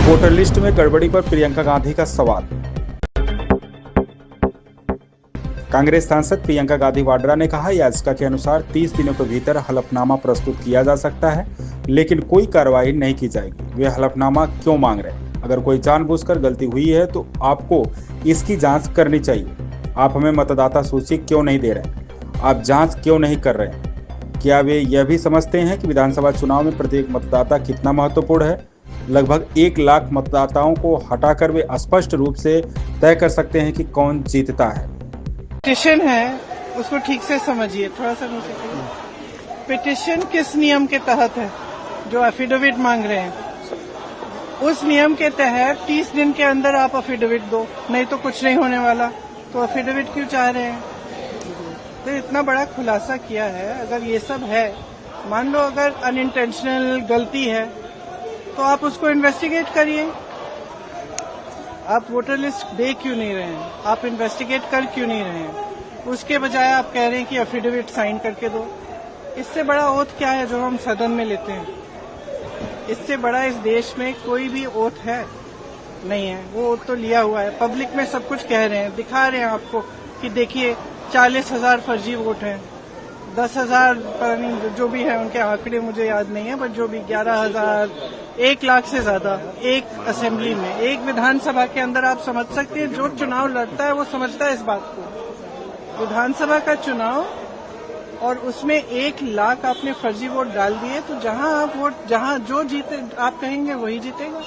Voter list में गड़बड़ी पर प्रियंका गांधी का सवाल। कांग्रेस सांसद प्रियंका गांधी वाड्रा ने कहा, याचिका के अनुसार 30 दिनों के भीतर हलफनामा प्रस्तुत किया जा सकता है, लेकिन कोई कार्रवाई नहीं की जाएगी। वे हलफनामा क्यों मांग रहे हैं? अगर कोई जानबूझकर गलती हुई है तो आपको इसकी जांच करनी चाहिए। आप हमें मतदाता सूची क्यों नहीं दे रहे? आप जांच क्यों नहीं कर रहे हैं? क्या वे यह भी समझते हैं कि विधानसभा चुनाव में प्रत्येक मतदाता कितना महत्वपूर्ण है? लगभग 1 लाख मतदाताओं को हटाकर वे स्पष्ट रूप से तय कर सकते हैं कि कौन जीतता है। पिटिशन है, उसको ठीक से समझिए। थोड़ा सा मुझे पिटिशन किस नियम के तहत है जो एफिडेविट मांग रहे हैं? उस नियम के तहत 30 दिन के अंदर आप एफिडेविट दो, नहीं तो कुछ नहीं होने वाला। तो एफिडेविट क्यों चाह रहे हैं? तो इतना बड़ा खुलासा किया है। अगर ये सब है, मान लो अगर अनइंटेंशनल गलती है तो आप उसको इन्वेस्टिगेट करिए। आप वोटर लिस्ट दे क्यों नहीं रहे हैं? आप इन्वेस्टिगेट कर क्यों नहीं रहे हैं? उसके बजाय आप कह रहे हैं कि एफिडेविट साइन करके दो। इससे बड़ा ओथ क्या है जो हम सदन में लेते हैं? इससे बड़ा इस देश में कोई भी ओथ है नहीं है। वो ओथ तो लिया हुआ है, पब्लिक में सब कुछ कह रहे हैं, दिखा रहे हैं आपको कि देखिए 40,000 फर्जी वोट हैं, 10,000 पता नहीं जो भी है, उनके आंकड़े मुझे याद नहीं है, बट जो भी 11,000, 1 लाख से ज्यादा एक असेंबली में, एक विधानसभा के अंदर। आप समझ सकते हैं जो चुनाव लड़ता है वो समझता है इस बात को। विधानसभा का चुनाव और उसमें 1 लाख आपने फर्जी वोट डाल दिए, तो जहां आप वोट, जहां जो जीते आप कहेंगे वही जीतेगा।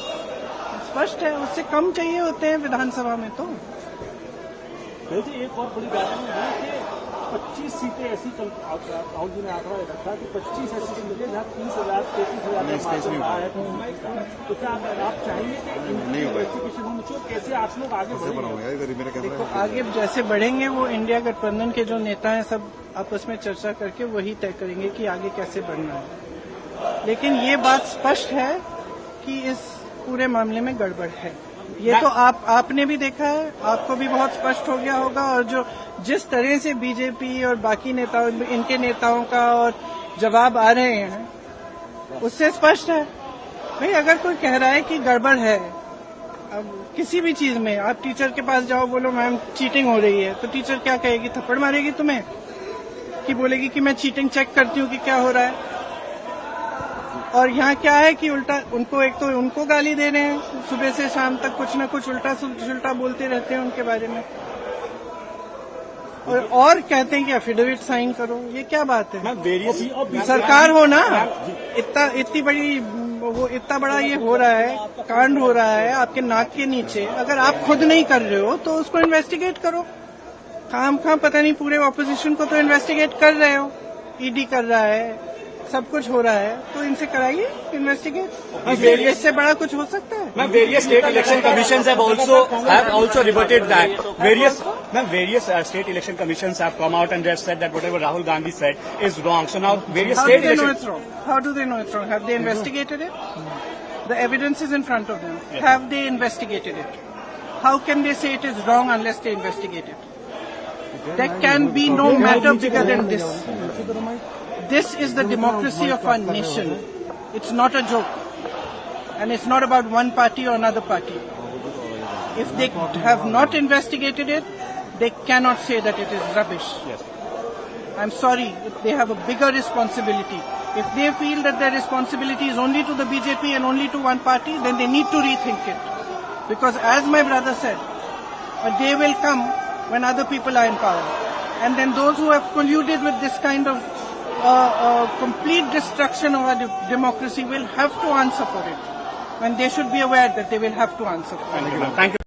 स्पष्ट है, उससे कम चाहिए होते हैं विधानसभा में। तो एक और बड़ी बात है कि 25 सीटें ऐसी, राहुल जी ने आंकड़ा रखा कि 25 ऐसी सीटें जहाँ 30,000 33,000 तो क्या आप चाहेंगे कि इन्वेस्टिगेशन होनी चाहिए? कैसे आप लोग आगे बढ़ेंगे? देखो, आगे जैसे बढ़ेंगे वो इंडिया गठबंधन के जो नेता हैं सब आपस में चर्चा करके वही तय करेंगे कि आगे कैसे बढ़ना है। लेकिन ये बात स्पष्ट है कि इस पूरे मामले में गड़बड़ है। ये तो आपने भी देखा है, आपको भी बहुत स्पष्ट हो गया होगा। और जो जिस तरह से बीजेपी और बाकी नेताओं, इनके नेताओं का और जवाब आ रहे हैं, उससे स्पष्ट है। भाई अगर कोई कह रहा है कि गड़बड़ है, अब किसी भी चीज में, आप टीचर के पास जाओ, बोलो मैम चीटिंग हो रही है, तो टीचर क्या कहेगी? थप्पड़ मारेगी तुम्हें कि बोलेगी कि मैं चीटिंग चेक करती हूँ कि क्या हो रहा है। और यहाँ क्या है कि उल्टा उनको, एक तो उनको गाली दे रहे हैं, सुबह से शाम तक कुछ न कुछ उल्टा सुल्टा बोलते रहते हैं उनके बारे में, और कहते हैं कि एफिडेविट साइन करो। ये क्या बात है? सरकार हो ना, इतनी बड़ी, वो इतना बड़ा ये हो रहा है, कांड हो रहा है आपके नाक के नीचे। अगर आप खुद नहीं कर रहे हो तो उसको इन्वेस्टिगेट करो। काम पता नहीं, पूरे ऑपोजिशन को तो इन्वेस्टिगेट कर रहे हो, ईडी कर रहा है, सब कुछ हो रहा है, तो इनसे कराइए इन्वेस्टिगेट। इससे बड़ा कुछ हो सकता है? Various state election commissions have also reverted that. Various state election commissions have come out and they have said that whatever Rahul Gandhi said is wrong. So now various state elections. How do they know it's wrong? How do they know it's wrong? Have they investigated it? The evidence is in front of them. Yes. Have they investigated it? How can they say it is wrong unless they investigate it? There can be no matter bigger than this. This is the democracy of our nation. It's not a joke. And it's not about one party or another party. If they have not investigated it, they cannot say that it is rubbish. Yes. I'm sorry, they have a bigger responsibility. If they feel that their responsibility is only to the BJP and only to one party, then they need to rethink it. Because as my brother said, a day will come when other people are in power. And then those who have colluded with this kind of complete destruction of our democracy will have to answer for it. And they should be aware that they will have to answer for it. Thank you.